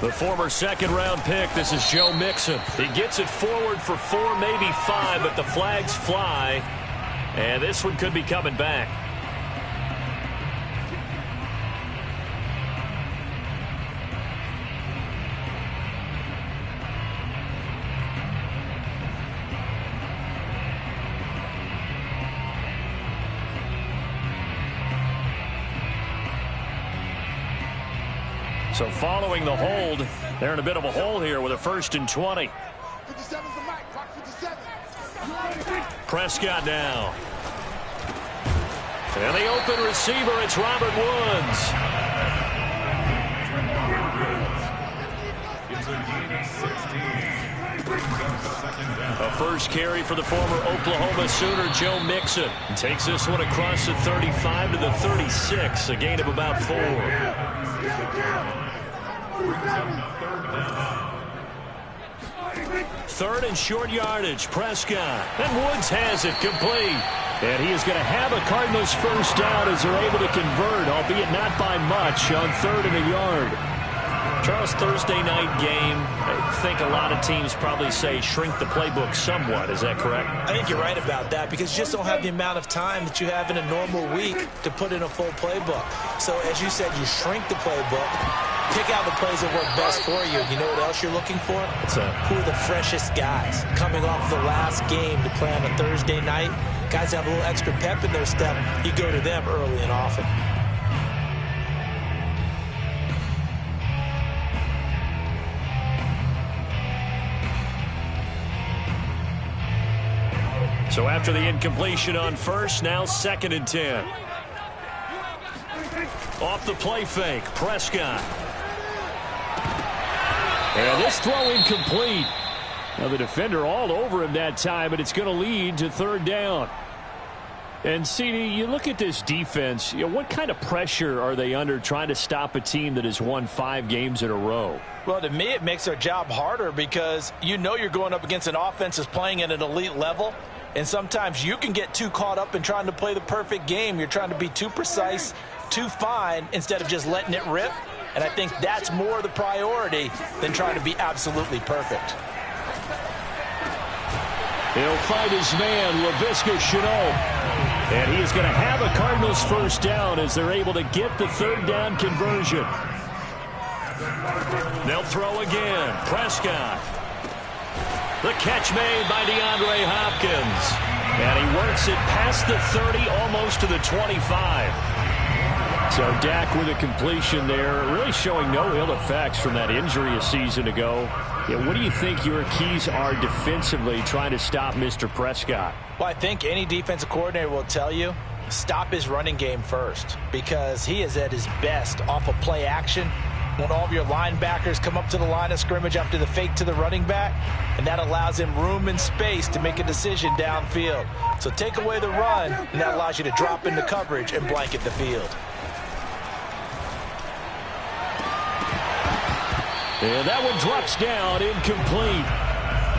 The former second-round pick, this is Joe Mixon. He gets it forward for 4, maybe 5, but the flags fly. And this one could be coming back. So following the hold, they're in a bit of a hole here with a 1st and 20. Prescott now. And the open receiver, it's Robert Woods. A first carry for the former Oklahoma Sooner, Joe Mixon. Takes this one across the 35 to the 36, a gain of about 4. Third and short yardage, Prescott. And Woods has it complete. And he is going to have a Cardinals first down as they're able to convert, albeit not by much, on 3rd and a yard. Charles, Thursday night game, I think a lot of teams probably say shrink the playbook somewhat. Is that correct? I think you're right about that because you just don't have the amount of time that you have in a normal week to put in a full playbook. So, as you said, you shrink the playbook, pick out the plays that work best for you. You know what else you're looking for? Who are the freshest guys coming off the last game to play on a Thursday night? Guys have a little extra pep in their step. You go to them early and often. So after the incompletion on first, now 2nd and 10. Off the play fake, Prescott. And this throw incomplete. Now the defender all over him that time, but it's going to lead to 3rd down. And, CD, you look at this defense, what kind of pressure are they under trying to stop a team that has won 5 games in a row? Well, to me, it makes their job harder because you know you're going up against an offense that's playing at an elite level. And sometimes you can get too caught up in trying to play the perfect game. You're trying to be too precise, too fine, instead of just letting it rip. And I think that's more the priority than trying to be absolutely perfect. He'll find his man, Laviska Shenault. And he is going to have a Cardinals first down as they're able to get the 3rd down conversion. They'll throw again. Prescott. The catch made by DeAndre Hopkins. And he works it past the 30, almost to the 25. So Dak with a completion there, really showing no ill effects from that injury a season ago. What do you think your keys are defensively trying to stop Mr. Prescott? Well, I think any defensive coordinator will tell you, stop his running game first because he is at his best off of play action when all of your linebackers come up to the line of scrimmage after the fake to the running back, and that allows him room and space to make a decision downfield. So take away the run, and that allows you to drop into coverage and blanket the field. And that one drops down, incomplete.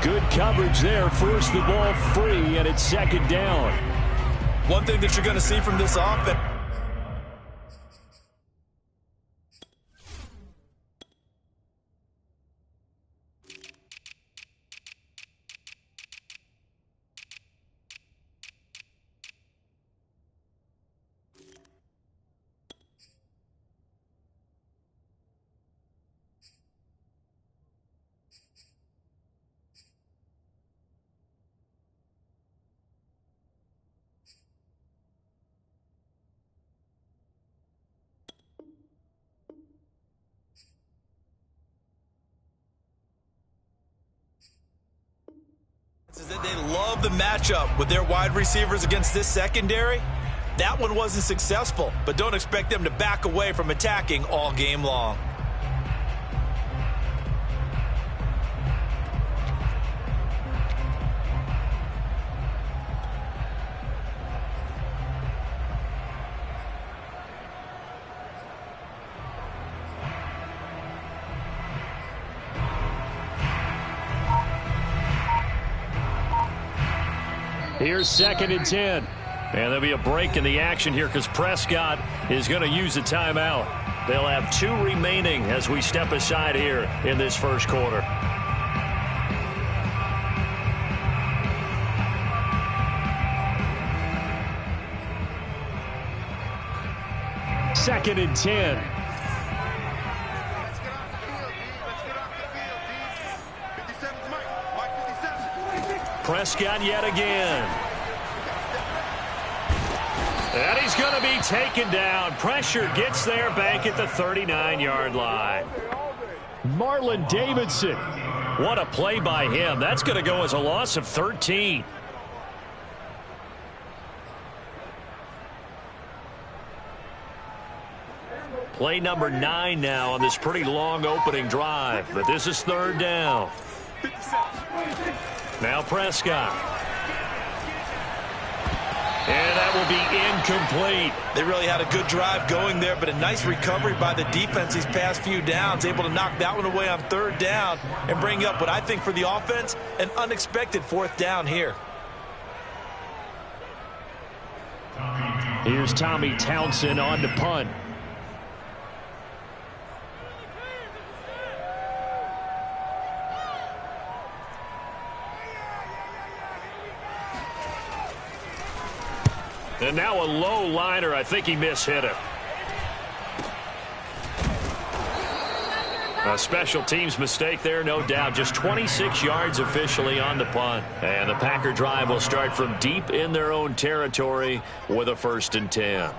Good coverage there, forced the ball free, and it's 2nd down. One thing that you're going to see from this offense. They love the matchup with their wide receivers against this secondary. That one wasn't successful, but don't expect them to back away from attacking all game long. Here's 2nd and 10. And there'll be a break in the action here because Prescott is going to use a timeout. They'll have 2 remaining as we step aside here in this first quarter. Second and 10. Prescott yet again. And he's going to be taken down. Pressure gets there back at the 39-yard line. Marlon Davidson. What a play by him. That's going to go as a loss of 13. Play number 9 now on this pretty long opening drive. But this is third down. Now Prescott. And that will be incomplete. They really had a good drive going there, but a nice recovery by the defense these past few downs, able to knock that one away on third down and bring up what I think for the offense, an unexpected fourth down here. Here's Tommy Townsend on to punt. And now a low liner. I think he mishit it. A special teams mistake there, no doubt. Just 26 yards officially on the punt. And the Packer drive will start from deep in their own territory with a 1st and 10.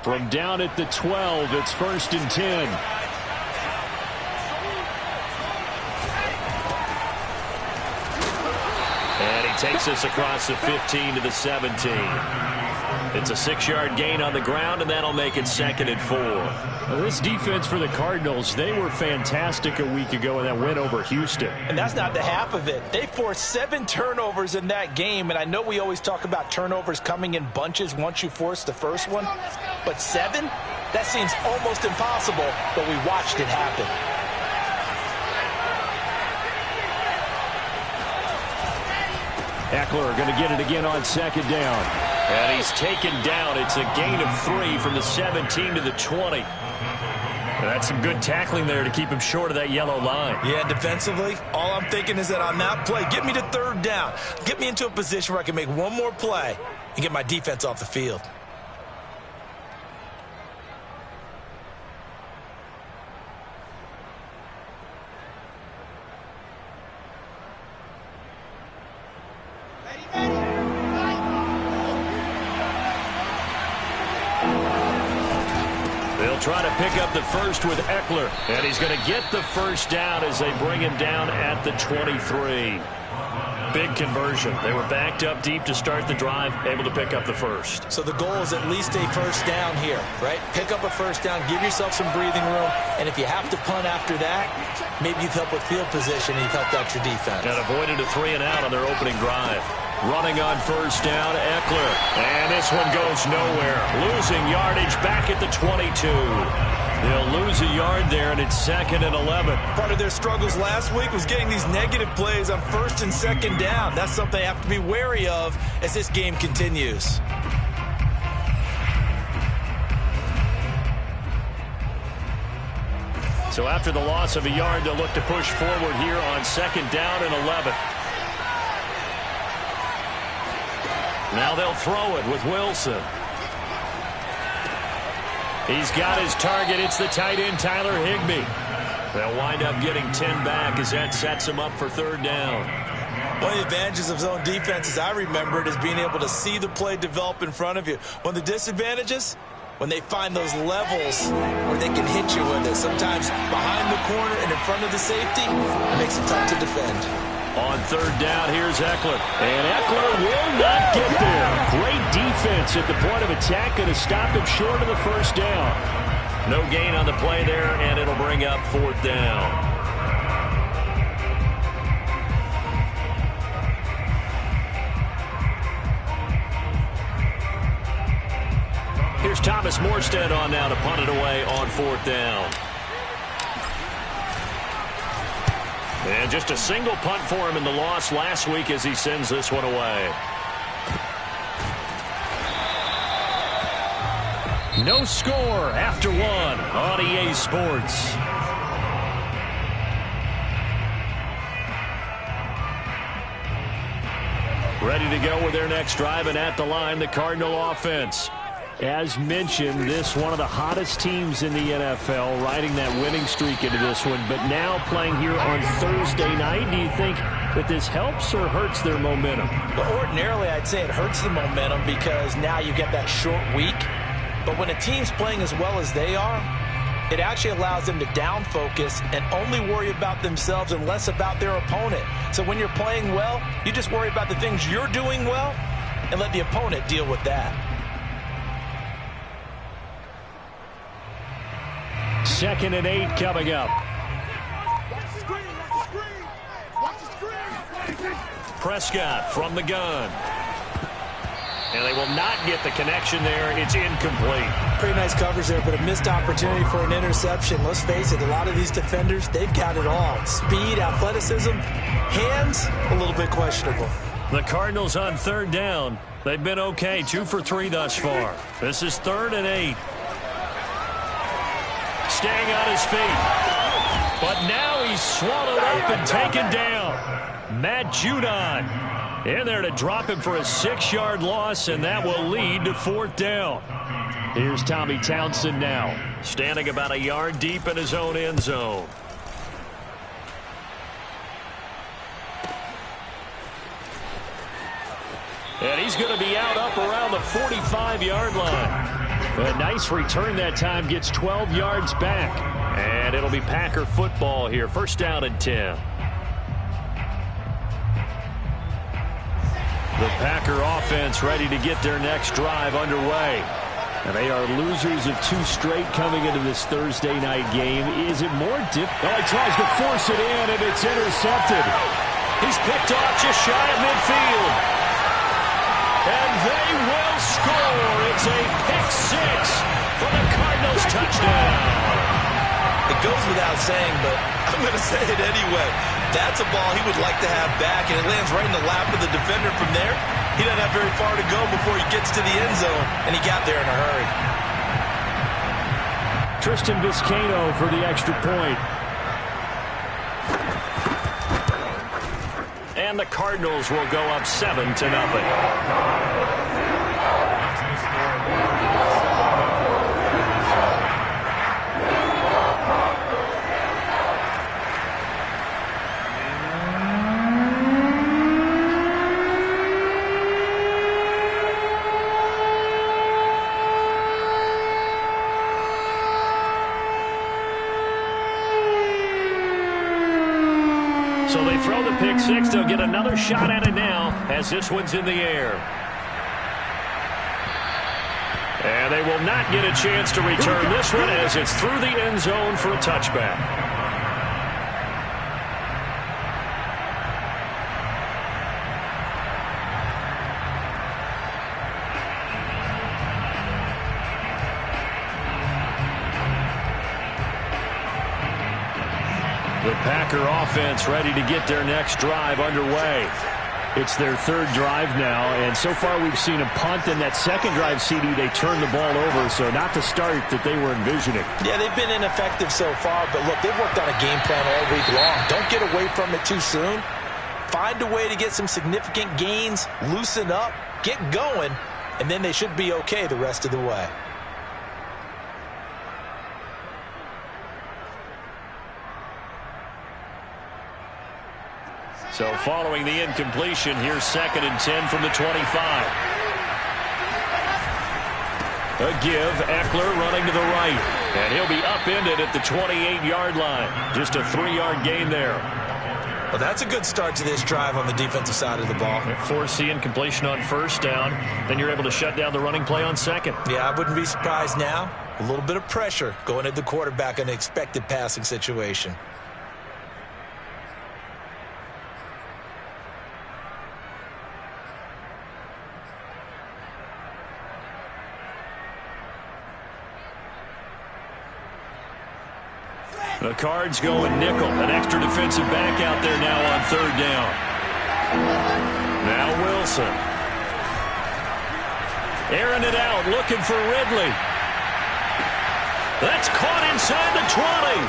From down at the 12, it's 1st and 10. And he takes us across the 15 to the 17. It's a 6-yard gain on the ground, and that'll make it 2nd and 4. Well, this defense for the Cardinals, they were fantastic a week ago in that win over Houston. And that's not the half of it. They forced 7 turnovers in that game, and I know we always talk about turnovers coming in bunches once you force the first one, but 7? That seems almost impossible, but we watched it happen. Eckler going to get it again on 2nd down. And he's taken down. It's a gain of 3 from the 17 to the 20. And that's some good tackling there to keep him short of that yellow line. Yeah, defensively, all I'm thinking is that on that play, get me to 3rd down. Get me into a position where I can make one more play and get my defense off the field. Try to pick up the first with Eckler. And he's going to get the 1st down as they bring him down at the 23. Big conversion. They were backed up deep to start the drive, able to pick up the first. So the goal is at least a 1st down here, right? Pick up a 1st down, give yourself some breathing room, and if you have to punt after that, maybe you've helped with field position and you've helped out your defense. And avoided a 3 and out on their opening drive. Running on 1st down, Eckler. And this one goes nowhere. Losing yardage back at the 22. They'll lose a yard there, and it's 2nd and 11. Part of their struggles last week was getting these negative plays on 1st and 2nd down. That's something they have to be wary of as this game continues. So after the loss of a yard, they'll look to push forward here on 2nd down and 11. Now they'll throw it with Wilson. He's got his target. It's the tight end, Tyler Higbee. They'll wind up getting 10 back as that sets him up for 3rd down. One of the advantages of zone defense, as I remember it, is being able to see the play develop in front of you. One of the disadvantages, when they find those levels where they can hit you with it. Sometimes behind the corner and in front of the safety, it makes it tough to defend. On 3rd down, here's Eckler. And Eckler will not get there. Great defense at the point of attack. Going to stop him short of the 1st down. No gain on the play there, and it'll bring up 4th down. Here's Thomas Morstead on now to punt it away on 4th down. And just a single punt for him in the loss last week as he sends this one away. No score after one on EA Sports. Ready to go with their next drive, and at the line, the Cardinal offense. As mentioned, this one of the hottest teams in the NFL, riding that winning streak into this one, but now playing here on Thursday night. Do you think that this helps or hurts their momentum? Well, ordinarily, I'd say it hurts the momentum because now you get that short week. But when a team's playing as well as they are, it actually allows them to down focus and only worry about themselves and less about their opponent. So when you're playing well, you just worry about the things you're doing well and let the opponent deal with that. 2nd and 8 coming up. Prescott from the gun. And they will not get the connection there. It's incomplete. Pretty nice coverage there, but a missed opportunity for an interception. Let's face it, a lot of these defenders, they've got it all. Speed, athleticism, hands, a little bit questionable. The Cardinals on 3rd down. They've been okay, 2 for 3 thus far. This is 3rd and 8. Staying on his feet. But now he's swallowed up and taken down. Matt Judon in there to drop him for a 6-yard loss, and that will lead to 4th down. Here's Tommy Townsend now, standing about a yard deep in his own end zone. And he's going to be out up around the 45-yard line. A nice return that time, gets 12 yards back. And it'll be Packer football here. 1st down and 10. The Packer offense ready to get their next drive underway. And they are losers of 2 straight coming into this Thursday night game. Is it more difficult? Oh, he tries to force it in, and it's intercepted. He's picked off just shy of midfield. And they will score. It's a pick-6 for the Cardinals touchdown. It goes without saying, but I'm going to say it anyway. That's a ball he would like to have back, and it lands right in the lap of the defender from there. He doesn't have very far to go before he gets to the end zone, and he got there in a hurry. Tristan Vizcaino for the extra point. And the Cardinals will go up 7-0. So they throw the pick-6. They'll get another shot at it now as this one's in the air. And they will not get a chance to return this one as it's through the end zone for a touchback. The Packer offense ready to get their next drive underway. It's their 3rd drive now, and so far we've seen a punt, and that 2nd drive, CD, they turned the ball over, so not the start that they were envisioning. Yeah, they've been ineffective so far, but look, they've worked on a game plan all week long. Don't get away from it too soon. Find a way to get some significant gains, loosen up, get going, and then they should be okay the rest of the way. So following the incompletion, here's 2nd and 10 from the 25. A give, Eckler running to the right. And he'll be upended at the 28-yard line. Just a 3-yard gain there. Well, that's a good start to this drive on the defensive side of the ball. Force the incompletion on 1st down. Then you're able to shut down the running play on 2nd. Yeah, I wouldn't be surprised now. A little bit of pressure going at the quarterback in an expected passing situation. The Cards going nickel. An extra defensive back out there now on third down. Now Wilson. Airing it out, looking for Ridley. That's caught inside the 20.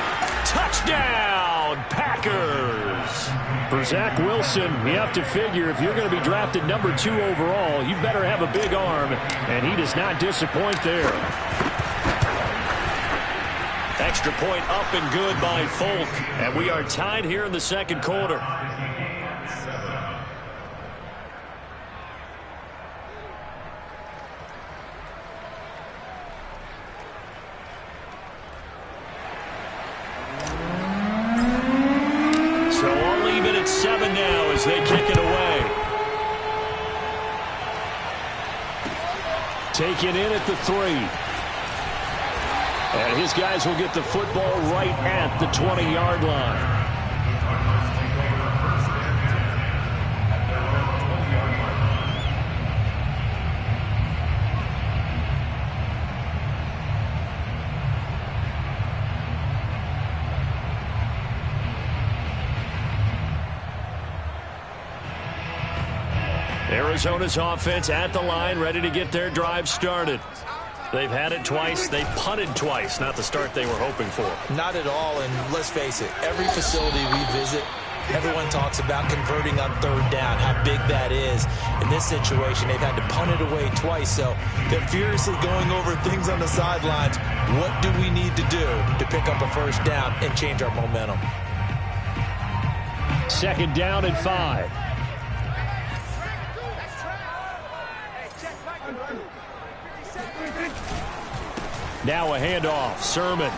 Touchdown, Packers. For Zach Wilson, you have to figure if you're going to be drafted number 2 overall, you better have a big arm, and he does not disappoint there. Extra point up and good by Folk, and we are tied here in the second quarter. So all even at 7 now as they kick it away. Taken in at the 3. And his guys will get the football right at the 20-yard line. Arizona's offense at the line, ready to get their drive started. They've had it twice. They punted twice. Not the start they were hoping for. Not at all, and let's face it, every facility we visit, everyone talks about converting on third down, how big that is. In this situation, they've had to punt it away twice, so they're furiously going over things on the sidelines. What do we need to do to pick up a first down and change our momentum? Second down and 5. Now a handoff. Sermon.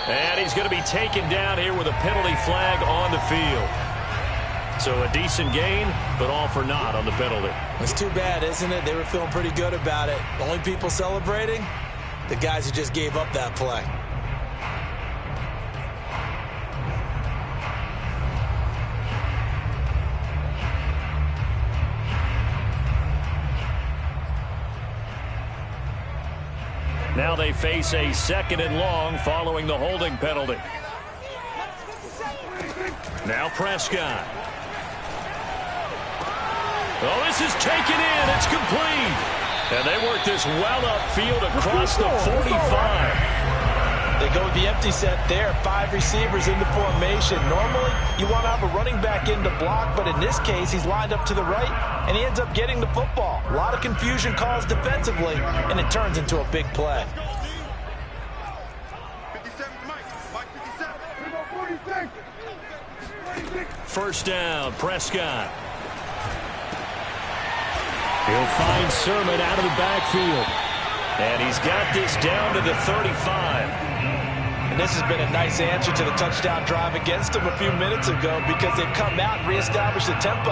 And he's going to be taken down here with a penalty flag on the field. So a decent gain, but all for naught on the penalty. It's too bad, isn't it? They were feeling pretty good about it. The only people celebrating? The guys who just gave up that play. Now they face a 2nd and long following the holding penalty. Now Prescott. Oh, this is taken in. It's complete. And they work this well upfield across the 45. They go with the empty set there. 5 receivers into formation. Normally, you want to have a running back in to block, but in this case, he's lined up to the right, and he ends up getting the football. A lot of confusion caused defensively, and it turns into a big play. First down, Prescott. He'll find Sermon out of the backfield. And he's got this down to the 35. And this has been a nice answer to the touchdown drive against them a few minutes ago because they've come out and reestablished the tempo.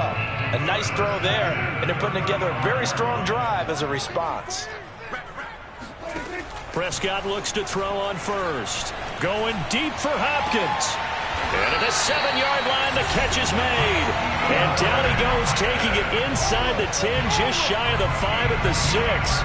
A nice throw there, and they're putting together a very strong drive as a response. Prescott looks to throw on first. Going deep for Hopkins. And at the 7-yard line, the catch is made. And down he goes, taking it inside the 10, just shy of the 5 at the 6.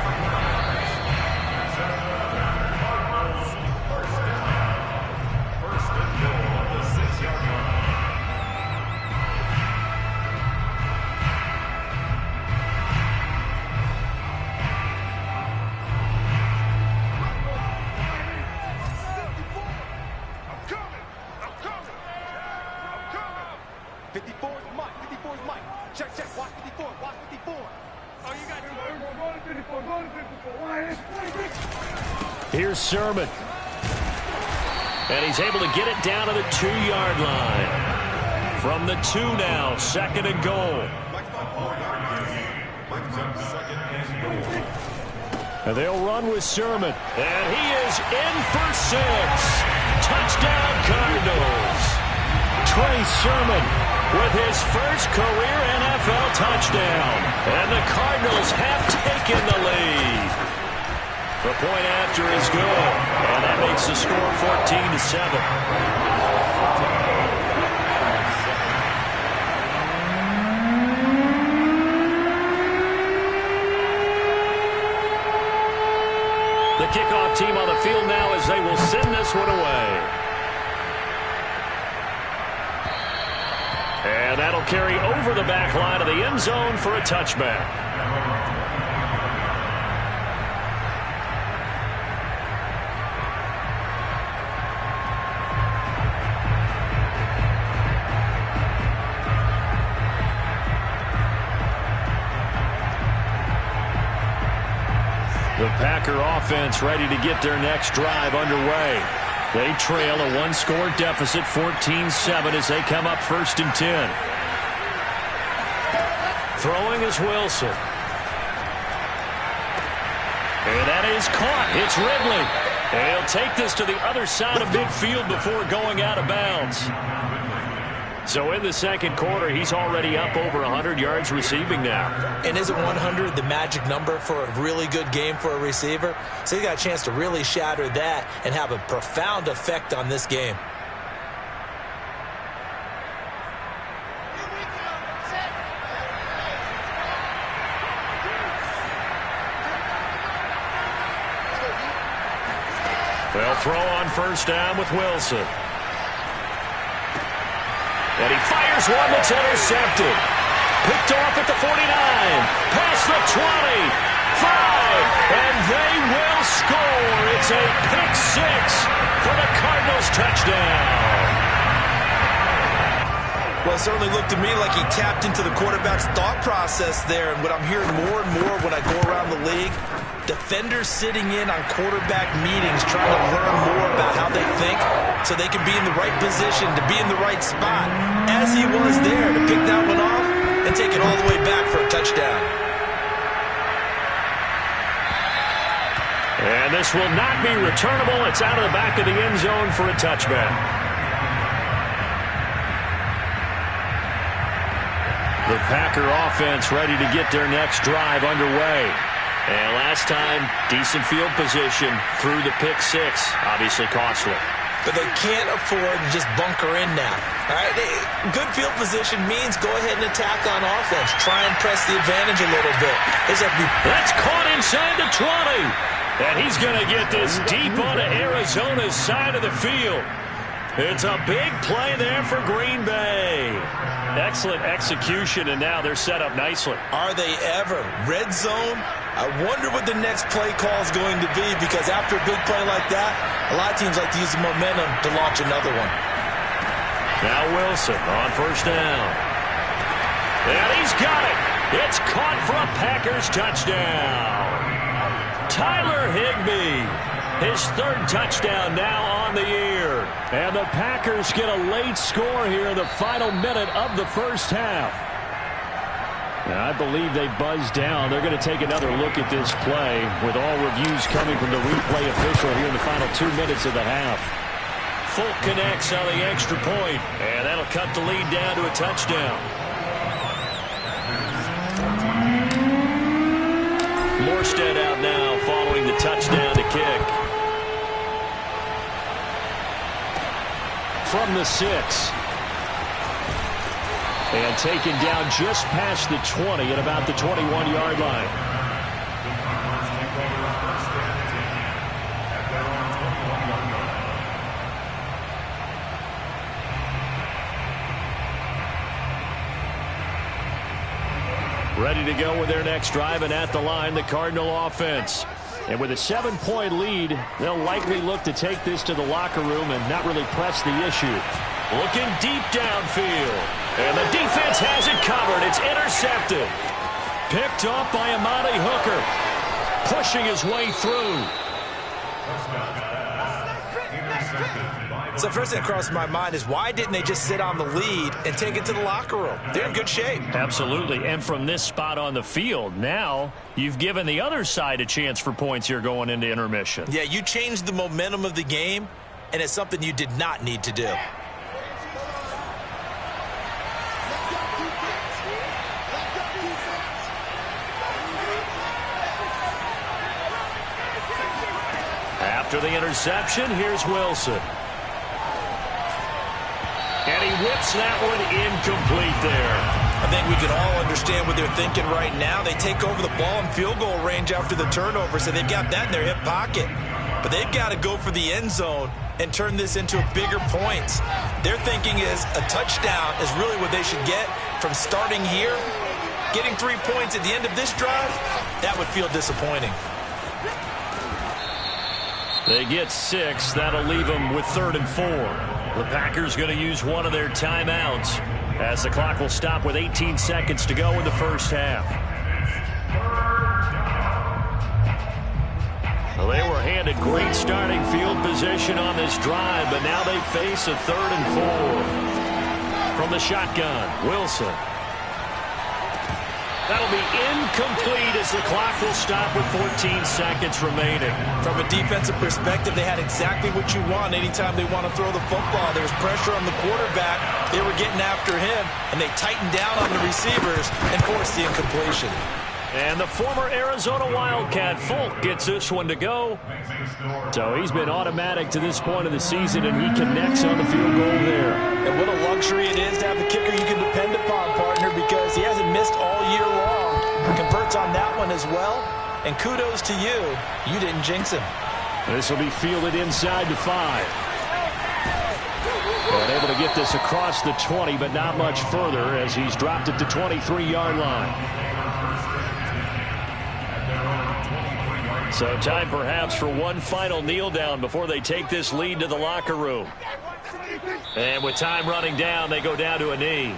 Here's Sermon. And he's able to get it down to the 2-yard line. From the 2 now, 2nd and goal. And they'll run with Sermon. And he is in for 6. Touchdown, Cardinals. Trey Sermon with his first career NFL touchdown. And the Cardinals have taken the lead. The point after is good, and that makes the score 14-7. The kickoff team on the field now as they will send this one away. And that'll carry over the back line of the end zone for a touchback. The Packer offense ready to get their next drive underway. They trail a one-score deficit, 14-7, as they come up 1st and 10. Throwing is Wilson. And that is caught. It's Ridley. And he'll take this to the other side of midfield before going out of bounds. So in the second quarter, he's already up over 100 yards receiving now. And isn't 100 the magic number for a really good game for a receiver? So he got a chance to really shatter that and have a profound effect on this game. They'll throw on 1st down with Wilson. And he fires one that's intercepted. Picked off at the 49. Past the 20. 5. And they will score. It's a pick 6 for the Cardinals touchdown. Well, it certainly looked to me like he tapped into the quarterback's thought process there. And what I'm hearing more and more when I go around the league, defenders sitting in on quarterback meetings trying to learn more about how they think so they can be in the right position, to be in the right spot, as he was there to pick that one off and take it all the way back for a touchdown. And this will not be returnable. It's out of the back of the end zone for a touchback. The Packer offense ready to get their next drive underway. And last time, decent field position through the pick 6. Obviously costly. But they can't afford to just bunker in now. All right? Good field position means go ahead and attack on offense. Try and press the advantage a little bit. That's caught inside the 20. And he's going to get this deep onto Arizona's side of the field. It's a big play there for Green Bay. Excellent execution, and now they're set up nicely. Are they ever? Red zone? I wonder what the next play call is going to be, because after a big play like that, a lot of teams like to use the momentum to launch another one. Now Wilson on 1st down. And he's got it. It's caught for a Packers touchdown. Tyler Higbee, his 3rd touchdown now on the year. And the Packers get a late score here in the final minute of the first half. And I believe they buzzed down. They're going to take another look at this play with all reviews coming from the replay official here in the final 2 minutes of the half. Folk connects on the extra point, and that'll cut the lead down to a touchdown. Morstead out now following the touchdown to kick. From the 6. And taken down just past the 20 at about the 21-yard line. Ready to go with their next drive, and at the line, the Cardinal offense. And with a 7-point lead, they'll likely look to take this to the locker room and not really press the issue. Looking deep downfield. And the defense has it covered. It's intercepted. Picked off by Amani Hooker. Pushing his way through. So first thing that crossed my mind is, why didn't they just sit on the lead and take it to the locker room? They're in good shape. Absolutely. And from this spot on the field, now you've given the other side a chance for points here going into intermission. Yeah, you changed the momentum of the game, and it's something you did not need to do. After the interception, here's Wilson. And he whips that one incomplete there. I think we can all understand what they're thinking right now. They take over the ball in field goal range after the turnover, so they've got that in their hip pocket. But they've got to go for the end zone and turn this into bigger points. Their thinking is a touchdown is really what they should get from starting here. Getting 3 points at the end of this drive, that would feel disappointing. They get 6. That'll leave them with 3rd and 4. The Packers going to use one of their timeouts as the clock will stop with 18 seconds to go in the first half. Well, they were handed great starting field position on this drive, but now they face a 3rd and 4. From the shotgun, Wilson. That'll be incomplete as the clock will stop with 14 seconds remaining. From a defensive perspective, they had exactly what you want anytime they want to throw the football. There was pressure on the quarterback. They were getting after him, and they tightened down on the receivers and forced the incompletion. And the former Arizona Wildcat, Folk, gets this one to go. So he's been automatic to this point of the season, and he connects on the field goal there. And what a luxury it is to have a kicker you can depend upon, partner, because he hasn't missed all year long. Converts on that one as well. And kudos to you. You didn't jinx him. This will be fielded inside the 5. And able to get this across the 20, but not much further as he's dropped it to 23-yard line. So time perhaps for one final kneel down before they take this lead to the locker room. And with time running down, they go down to a knee.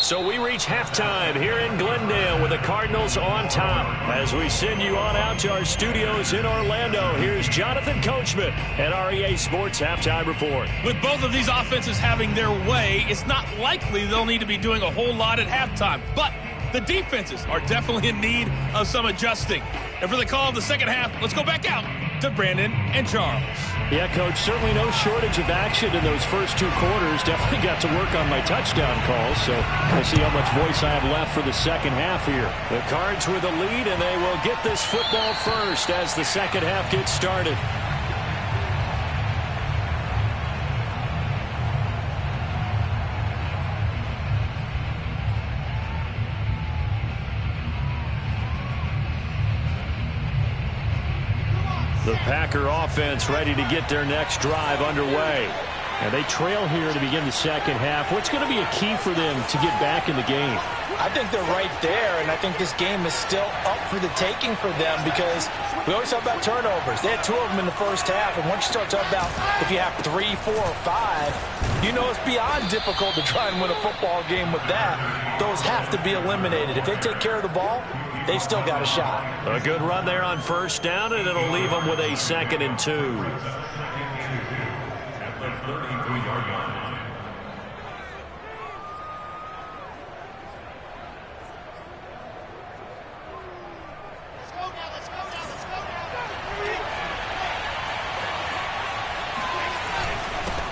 So we reach halftime here in Glendale with the Cardinals on top. As we send you on out to our studios in Orlando, here's Jonathan Coachman and our EA Sports Halftime Report. With both of these offenses having their way, it's not likely they'll need to be doing a whole lot at halftime. But the defenses are definitely in need of some adjusting. And for the call of the second half, let's go back out to Brandon and Charles. Yeah, Coach, certainly no shortage of action in those first 2 quarters. Definitely got to work on my touchdown calls, so we'll see how much voice I have left for the second half here. The Cards with the lead, and they will get this football first as the second half gets started. The Packer offense ready to get their next drive underway. And they trail here to begin the second half. What's going to be a key for them to get back in the game? I think they're right there, and I think this game is still up for the taking for them because we always talk about turnovers. They had 2 of them in the first half, and once you start talking about if you have 3, 4, or 5, you know it's beyond difficult to try and win a football game with that. Those have to be eliminated. If they take care of the ball, they've still got a shot. A good run there on first down, and it'll leave them with a 2nd and 2.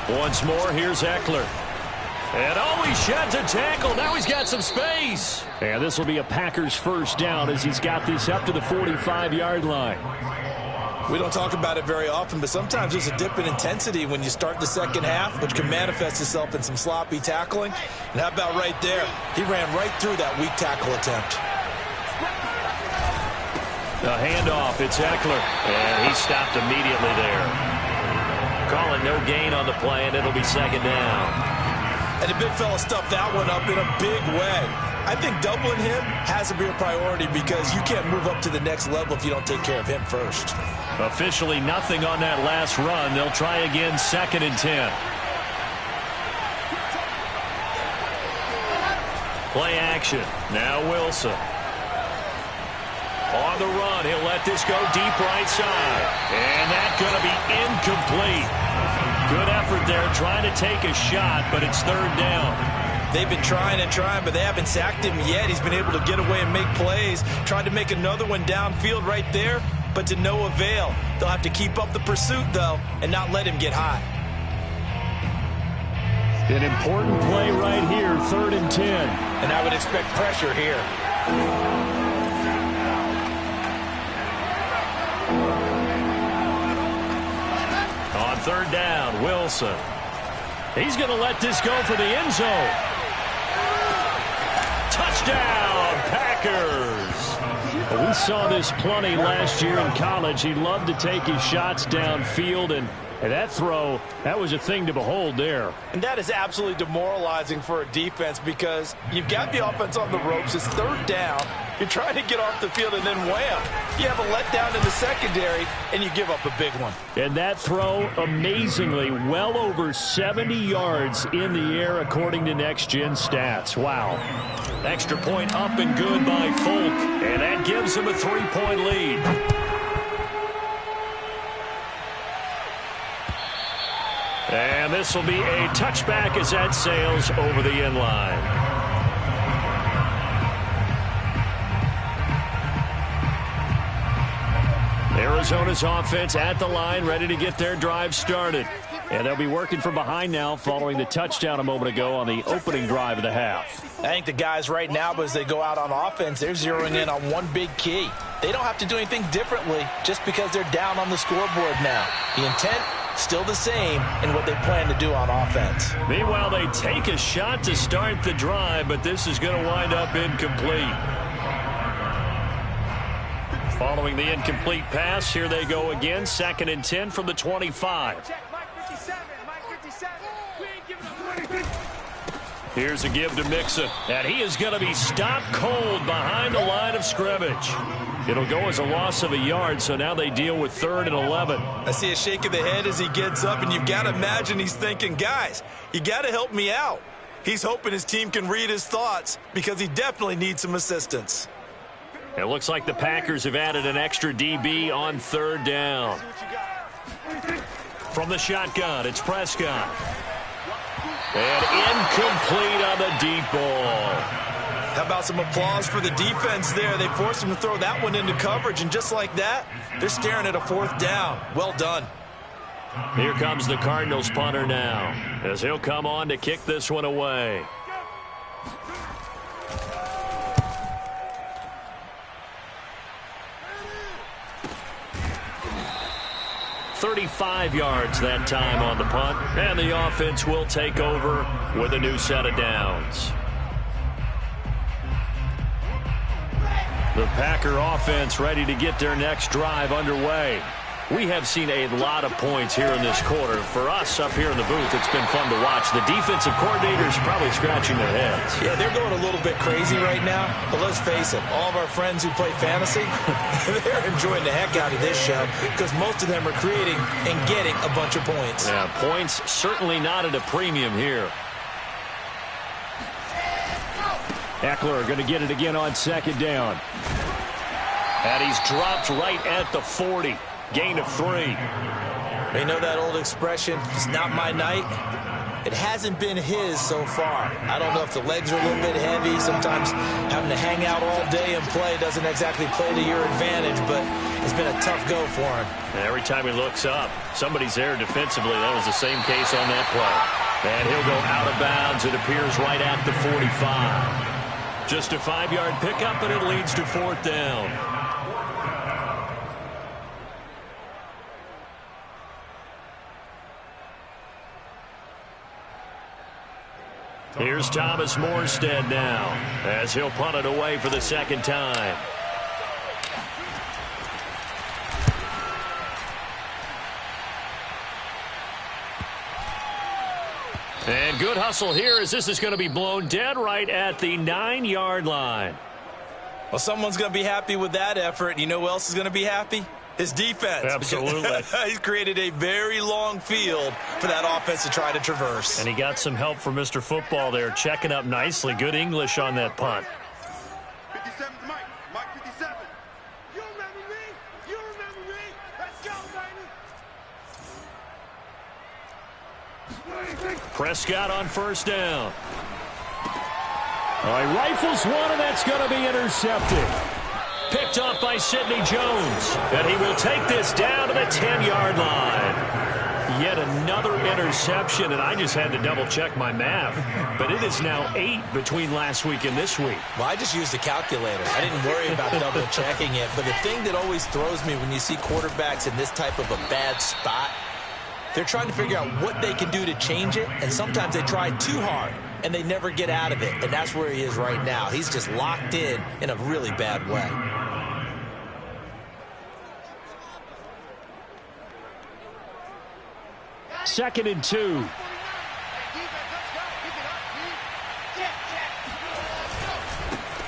Once more, here's Eckler. And he sheds a tackle. Now he's got some space. And this will be a Packers first down as he's got this up to the 45-yard line. We don't talk about it very often, but sometimes there's a dip in intensity when you start the second half, which can manifest itself in some sloppy tackling. And how about right there? He ran right through that weak tackle attempt. The handoff, it's Eckler. And he stopped immediately there. Calling no gain on the play, and it'll be 2nd down. And the big fella stuffed that one up in a big way. I think doubling him has to be a priority because you can't move up to the next level if you don't take care of him first. Officially nothing on that last run. They'll try again, 2nd and 10. Play action. Now Wilson. On the run, he'll let this go deep right side. And that's going to be incomplete. Good effort there, trying to take a shot, but it's 3rd down. They've been trying and trying, but they haven't sacked him yet. He's been able to get away and make plays. Tried to make another one downfield right there, but to no avail. They'll have to keep up the pursuit, though, and not let him get high. An important play right here, 3rd and 10. And I would expect pressure here. On 3rd down, Wilson. He's going to let this go for the end zone. Touchdown, Packers. We saw this plenty last year in college. He loved to take his shots downfield, and that throw, that was a thing to behold there. And that is absolutely demoralizing for a defense because you've got the offense on the ropes. It's third down. You're trying to get off the field, and then wham, you have a letdown in the secondary, and you give up a big one. And that throw, amazingly, well over 70 yards in the air, according to Next Gen Stats. Wow. Extra point up and good by Folk, and that gives him a 3-point lead. And this will be a touchback as that sails over the end line. Arizona's offense at the line, ready to get their drive started. And they'll be working from behind now following the touchdown a moment ago on the opening drive of the half. I think the guys right now, as they go out on offense, they're zeroing in on one big key. They don't have to do anything differently just because they're down on the scoreboard now. The intent, still the same in what they plan to do on offense. Meanwhile, they take a shot to start the drive, but this is going to wind up incomplete. Following the incomplete pass, here they go again. 2nd and 10 from the 25. Here's a give to Mixon, and he is going to be stopped cold behind the line of scrimmage. It'll go as a loss of a yard, so now they deal with 3rd and 11. I see a shake of the head as he gets up, and you've got to imagine he's thinking, guys, you got to help me out. He's hoping his team can read his thoughts because he definitely needs some assistance. It looks like the Packers have added an extra DB on 3rd down. From the shotgun, it's Prescott. And incomplete on the deep ball. How about some applause for the defense there? They forced him to throw that one into coverage, and just like that, they're staring at a 4th down. Well done. Here comes the Cardinals punter now, as he'll come on to kick this one away. 35 yards that time on the punt, and the offense will take over with a new set of downs. The Packer offense ready to get their next drive underway. We have seen a lot of points here in this quarter. For us up here in the booth, it's been fun to watch. The defensive coordinators probably scratching their heads. Yeah, they're going a little bit crazy right now. But let's face it, all of our friends who play fantasy, they're enjoying the heck out of this show because most of them are creating and getting a bunch of points. Yeah, points certainly not at a premium here. Eckler going to get it again on 2nd down. And he's dropped right at the 40. Gain of 3. They know that old expression, it's not my night. It hasn't been his so far. I don't know if the legs are a little bit heavy. Sometimes having to hang out all day and play doesn't exactly play to your advantage, but it's been a tough go for him. And every time he looks up, somebody's there defensively. That was the same case on that play. And he'll go out of bounds, it appears, right at the 45. Just a 5-yard pickup, and it leads to 4th down. Here's Thomas Morstead now, as he'll punt it away for the 2nd time. And good hustle here as this is going to be blown dead right at the 9-yard line. Well, someone's going to be happy with that effort. You know who else is going to be happy? His defense. Absolutely. He's created a very long field for that offense to try to traverse. And he got some help from Mr. Football there, checking up nicely. Good English on that punt. 57 Mike. Mike 57. You remember me? You remember me? Let's go, baby. Prescott on 1st down. All right, rifles one, and that's going to be intercepted. Picked up by Sidney Jones. And he will take this down to the 10-yard line. Yet another interception, and I just had to double-check my math. But it is now 8 between last week and this week. Well, I just used a calculator. I didn't worry about double-checking it. But the thing that always throws me when you see quarterbacks in this type of a bad spot, They're trying to figure out what they can do to change it, and sometimes they try too hard, and they never get out of it, and that's where he is right now. He's just locked in a really bad way. Second and 2.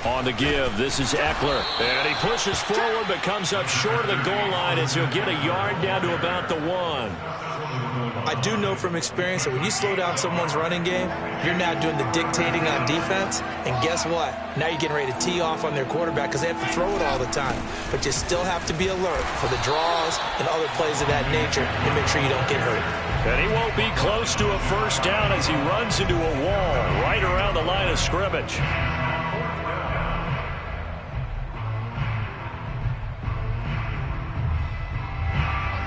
On the give, this is Eckler. And he pushes forward but comes up short of the goal line as he'll get a yard down to about the 1. I do know from experience that when you slow down someone's running game, you're now doing the dictating on defense. And guess what? Now you're getting ready to tee off on their quarterback because they have to throw it all the time. But you still have to be alert for the draws and other plays of that nature and make sure you don't get hurt. And he won't be close to a first down as he runs into a wall right around the line of scrimmage.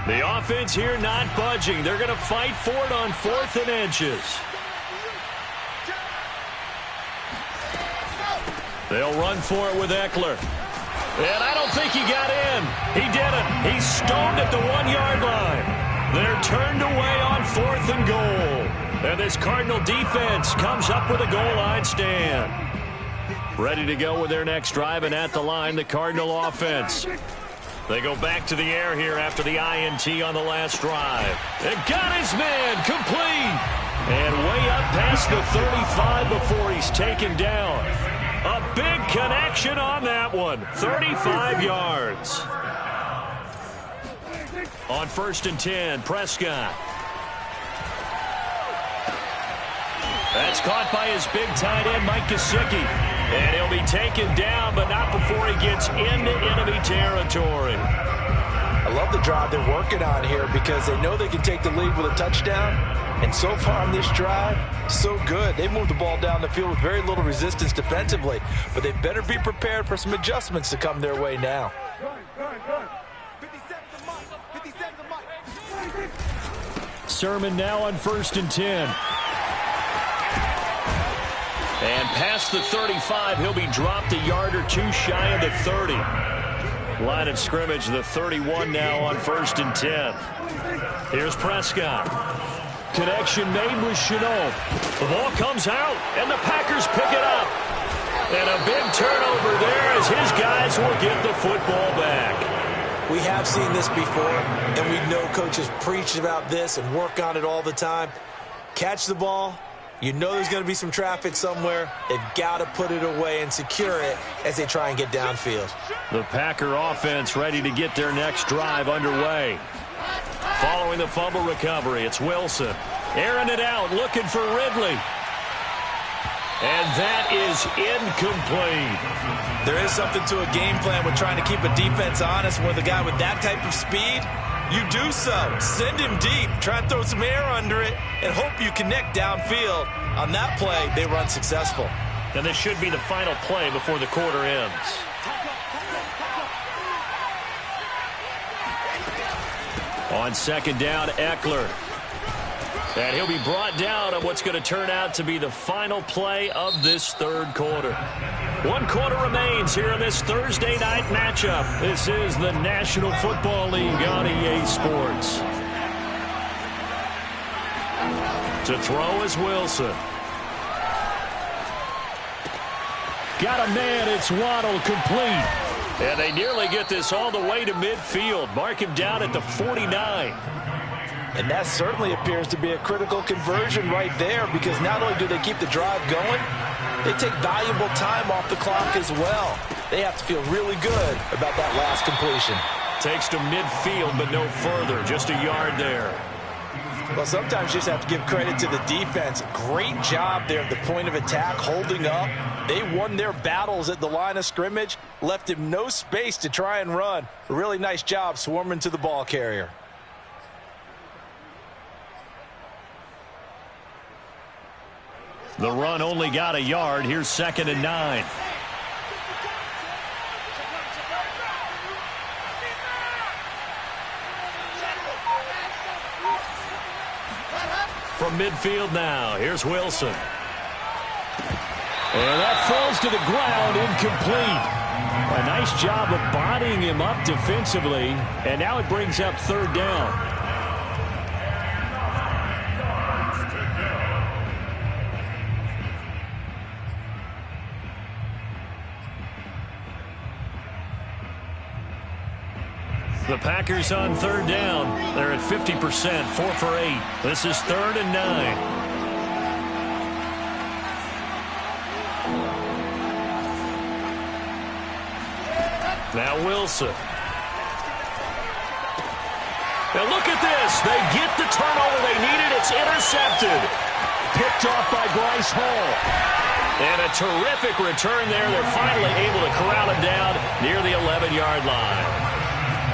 The offense here not budging. They're going to fight for it on 4th and inches. They'll run for it with Eckler. And I don't think he got in. He didn't. He's stoned at the 1-yard line. They're turned away on 4th and goal. And this Cardinal defense comes up with a goal line stand. Ready to go with their next drive, and at the line, the Cardinal offense. They go back to the air here after the INT on the last drive. And got his man complete. And way up past the 35 before he's taken down. A big connection on that one. 35 yards. On 1st and 10, Prescott. That's caught by his big tight end, Mike Gesicki. And he'll be taken down, but not before he gets into enemy territory. I love the drive they're working on here because they know they can take the lead with a touchdown. And so far on this drive, so good. They moved the ball down the field with very little resistance defensively. But they better be prepared for some adjustments to come their way now. Sermon now on 1st and 10. And past the 35, he'll be dropped a yard or two shy of the 30. Line of scrimmage, the 31 now on 1st and 10. Here's Prescott. Connection made with Shenault. The ball comes out, and the Packers pick it up. And a big turnover there as his guys will get the football back. We have seen this before, and we know coaches preach about this and work on it all the time. Catch the ball. You know there's going to be some traffic somewhere. They've got to put it away and secure it as they try and get downfield. The Packer offense ready to get their next drive underway. Following the fumble recovery, it's Wilson. Airing it out, looking for Ridley. And that is incomplete. There is something to a game plan with trying to keep a defense honest with a guy with that type of speed. You do so. Send him deep. Try and throw some air under it and hope you connect downfield. On that play, they run successful. And this should be the final play before the quarter ends. On 2nd down, Eckler. And he'll be brought down on what's going to turn out to be the final play of this 3rd quarter. 1 quarter remains here in this Thursday night matchup. This is the National Football League on EA Sports. To throw is Wilson. Got a man, it's Waddle, complete. And they nearly get this all the way to midfield. Mark him down at the 49. And that certainly appears to be a critical conversion right there because not only do they keep the drive going, they take valuable time off the clock as well. They have to feel really good about that last completion. Takes to midfield, but no further. Just a yard there. Well, sometimes you just have to give credit to the defense. Great job there at the point of attack, holding up. They won their battles at the line of scrimmage, left him no space to try and run. A really nice job swarming to the ball carrier. The run only got a yard. Here's 2nd and 9. From midfield now, here's Wilson. And that falls to the ground, incomplete. A nice job of bodying him up defensively, and now it brings up 3rd down. The Packers on third down. They're at 50%, 4 for 8. This is 3rd and 9. Now Wilson. Now look at this. They get the turnover they needed. It's intercepted. Picked off by Bryce Hall. And a terrific return there. They're finally able to corral him down near the 11-yard line.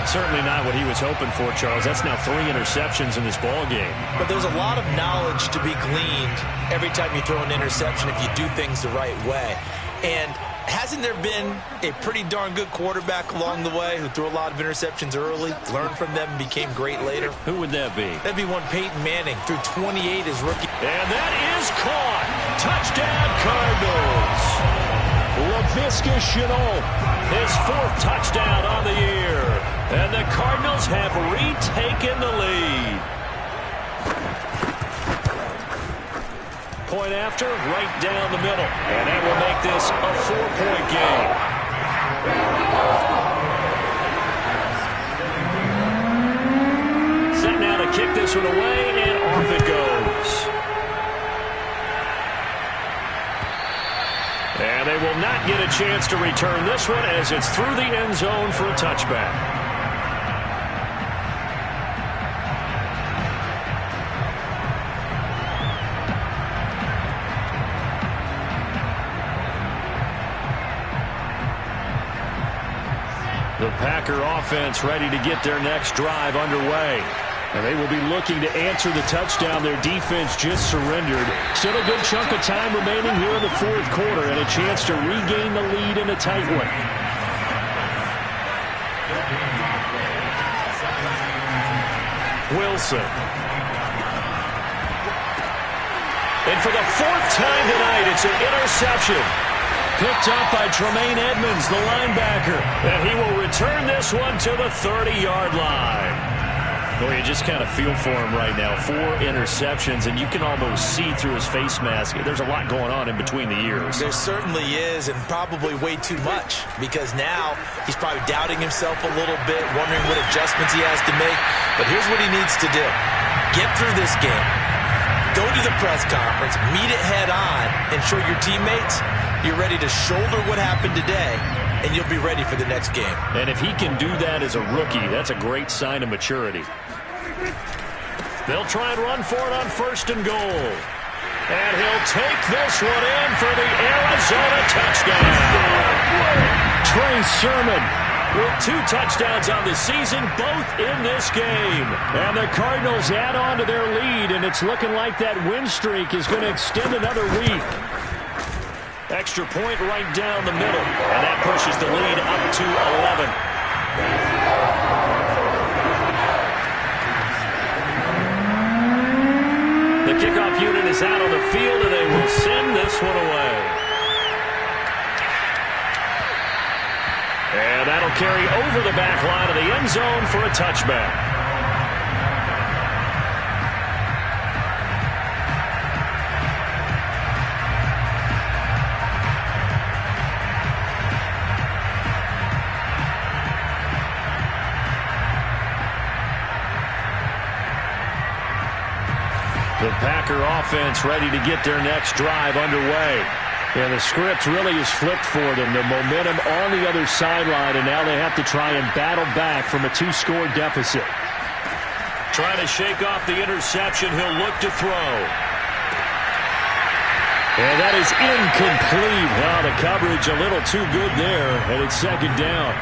Certainly not what he was hoping for, Charles. That's now 3 interceptions in this ball game. But there's a lot of knowledge to be gleaned every time you throw an interception if you do things the right way. And hasn't there been a pretty darn good quarterback along the way who threw a lot of interceptions early, learned from them, and became great later? Who would that be? That'd be one Peyton Manning, threw 28 as rookie. And that is caught. Touchdown, Cardinals. Laviska Shenault, his 4th touchdown on the year. And the Cardinals have retaken the lead. Point after, right down the middle. And that will make this a 4-point game. Set now to kick this one away, and off it goes. And they will not get a chance to return this one as it's through the end zone for a touchback. The Packer offense ready to get their next drive underway. And they will be looking to answer the touchdown their defense just surrendered. Still a good chunk of time remaining here in the 4th quarter and a chance to regain the lead in a tight one. Wilson. And for the 4th time tonight, it's an interception. Picked up by Tremaine Edmonds, the linebacker. And he will return this one to the 30-yard line. Boy, you just kind of feel for him right now. 4 interceptions, and you can almost see through his face mask. There's a lot going on in between the ears. There certainly is, and probably way too much, because now he's probably doubting himself a little bit, wondering what adjustments he has to make. But here's what he needs to do. Get through this game. Go to the press conference, meet it head on, and show your teammates you're ready to shoulder what happened today, and you'll be ready for the next game. And if he can do that as a rookie, that's a great sign of maturity. They'll try and run for it on 1st and goal. And he'll take this one in for the Arizona touchdown. Trey Sermon with 2 touchdowns on the season, both in this game. And the Cardinals add on to their lead, and it's looking like that win streak is going to extend another week. Extra point right down the middle, and that pushes the lead up to 11. The kickoff unit is out on the field, and they will send this one away. And that'll carry over the back line of the end zone for a touchback. The Packer offense ready to get their next drive underway. And the script really is flipped for them. The momentum on the other sideline, and now they have to try and battle back from a 2-score deficit. Trying to shake off the interception. He'll look to throw. And that is incomplete. Well, the coverage a little too good there, and it's 2nd down.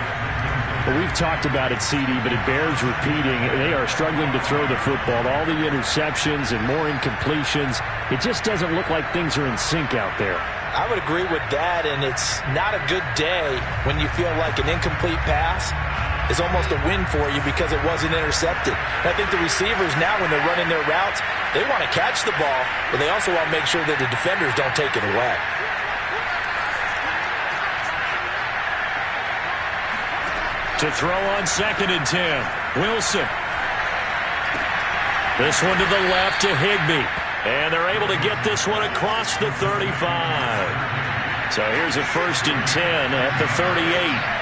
Well, we've talked about it, CD, but it bears repeating. They are struggling to throw the football. All the interceptions and more incompletions. It just doesn't look like things are in sync out there. I would agree with that, and it's not a good day when you feel like an incomplete pass is almost a win for you because it wasn't intercepted. And I think the receivers now, when they're running their routes, they want to catch the ball, but they also want to make sure that the defenders don't take it away. To throw on 2nd and 10. Wilson. This one to the left to Higbee. And they're able to get this one across the 35. So here's a 1st and 10 at the 38.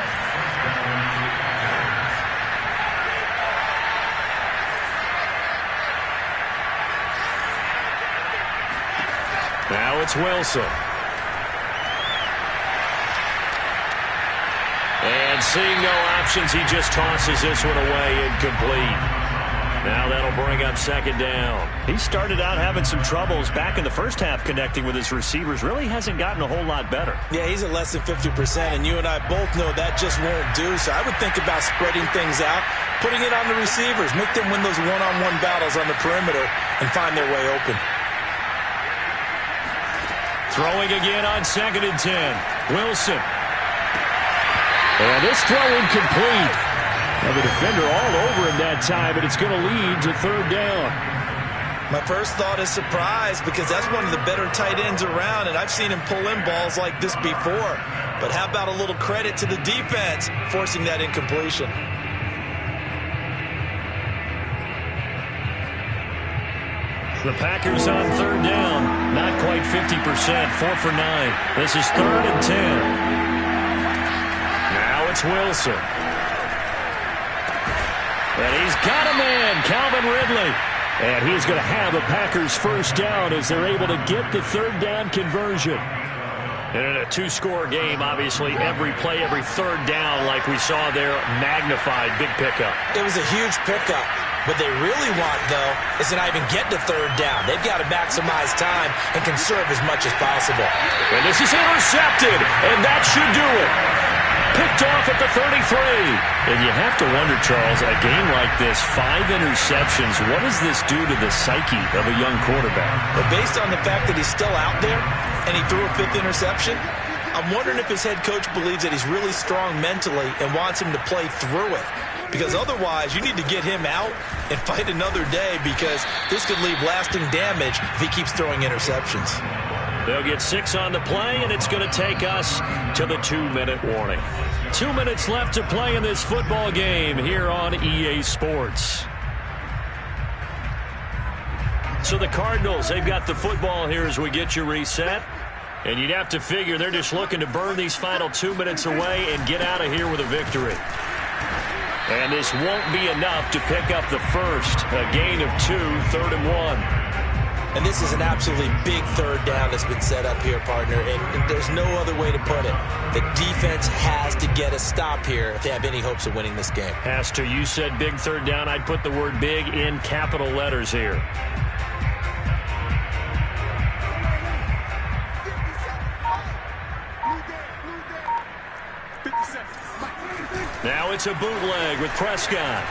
it's Wilson. And seeing no options, he just tosses this one away, incomplete. Now that'll bring up second down. He started out having some troubles back in the first half connecting with his receivers. Really hasn't gotten a whole lot better. Yeah, he's at less than 50%, and you and I both know that just won't do. So I would think about spreading things out, putting it on the receivers, make them win those one-on-one battles on the perimeter and find their way open. Throwing again on 2nd and 10. Wilson. And this throw incomplete. Now the defender all over him that time, but it's going to lead to 3rd down. My first thought is surprise, because that's one of the better tight ends around, and I've seen him pull in balls like this before. But how about a little credit to the defense forcing that incompletion? The Packers on 3rd down. Not quite 50%. 4 for 9. This is 3rd and 10. Now it's Wilson. And he's got a man, Calvin Ridley. And he's going to have a Packers first down as they're able to get the 3rd down conversion. And in a 2-score game, obviously, every play, every 3rd down, like we saw there, magnified, big pickup. It was a huge pickup. What they really want, though, is to not even get to 3rd down. They've got to maximize time and conserve as much as possible. And this is intercepted, and that should do it. Picked off at the 33. And you have to wonder, Charles, a game like this, 5 interceptions, what does this do to the psyche of a young quarterback? But based on the fact that he's still out there and he threw a 5th interception, I'm wondering if his head coach believes that he's really strong mentally and wants him to play through it. Because otherwise, you need to get him out and fight another day, because this could leave lasting damage if he keeps throwing interceptions. They'll get 6 on the play, and it's going to take us to the 2-minute warning. 2 minutes left to play in this football game here on EA Sports. So the Cardinals, they've got the football here as we get you reset. And you'd have to figure they're just looking to burn these final 2 minutes away and get out of here with a victory. And this won't be enough to pick up the first. A gain of 2, 3rd and 1. And this is an absolutely big 3rd down that's been set up here, partner. And there's no other way to put it. The defense has to get a stop here if they have any hopes of winning this game. Has to. You said big 3rd down. I'd put the word big in capital letters here. Now it's a bootleg with Prescott.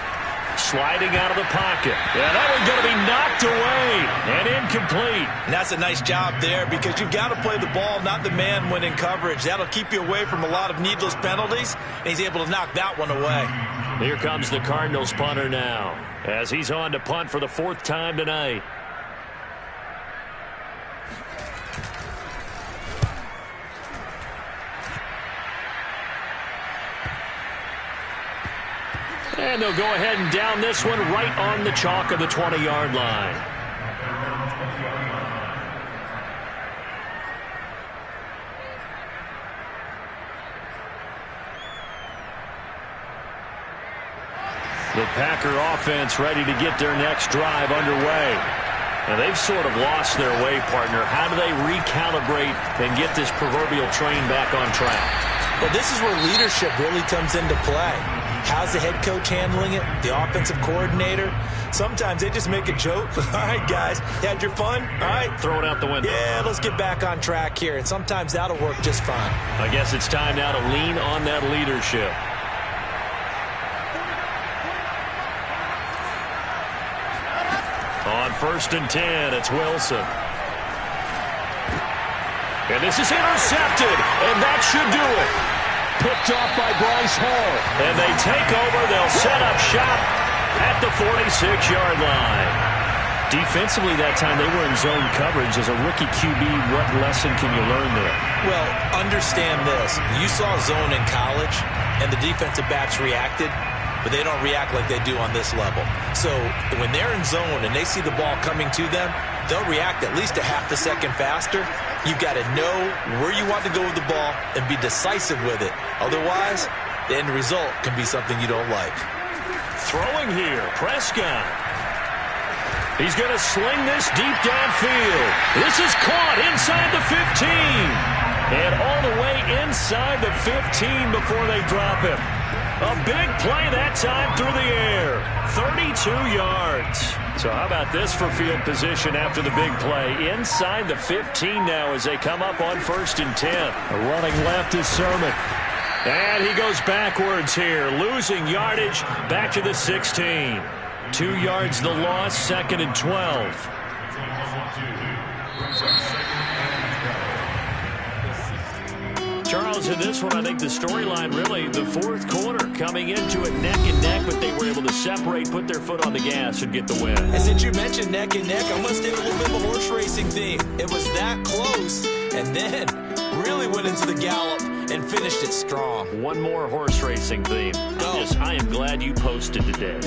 Sliding out of the pocket. Yeah, that one's going to be knocked away and incomplete. And that's a nice job there, because you've got to play the ball, not the man when in coverage. That'll keep you away from a lot of needless penalties, and he's able to knock that one away. Here comes the Cardinals punter now, as he's on to punt for the 4th time tonight. And they'll go ahead and down this one right on the chalk of the 20-yard line. The Packer offense ready to get their next drive underway. And they've sort of lost their way, partner. How do they recalibrate and get this proverbial train back on track? Well, this is where leadership really comes into play. How's the head coach handling it? The offensive coordinator? Sometimes they just make a joke. All right, guys, had your fun? All right. Throw it out the window. Yeah, let's get back on track here. And sometimes that'll work just fine. I guess it's time now to lean on that leadership. On 1st and 10, it's Wilson. And this is intercepted, and that should do it. Picked off by Bryce Hall. And they take over. They'll set up shop at the 46-yard line. Defensively that time, they were in zone coverage. As a rookie QB, what lesson can you learn there? Well, understand this. You saw zone in college, and the defensive backs reacted, but they don't react like they do on this level. So when they're in zone and they see the ball coming to them, they'll react at least a half a second faster. You've got to know where you want to go with the ball and be decisive with it. Otherwise, the end result can be something you don't like. Throwing here, Prescott. He's going to sling this deep downfield. This is caught inside the 15. And all the way inside the 15 before they drop him. A big play that time through the air. 32 yards. So how about this for field position after the big play? Inside the 15 now as they come up on 1st and 10. Running left is Sermon. And he goes backwards here, losing yardage back to the 16. 2 yards the loss, 2nd and 12. Charles, in this one, I think the storyline really, the 4th quarter, coming into it neck and neck, but they were able to separate, put their foot on the gas, and get the win. And since you mentioned neck and neck, I must take a little bit of a horse racing theme. It was that close, and then really went into the gallop and finished it strong. One more horse racing theme. I am glad you posted today.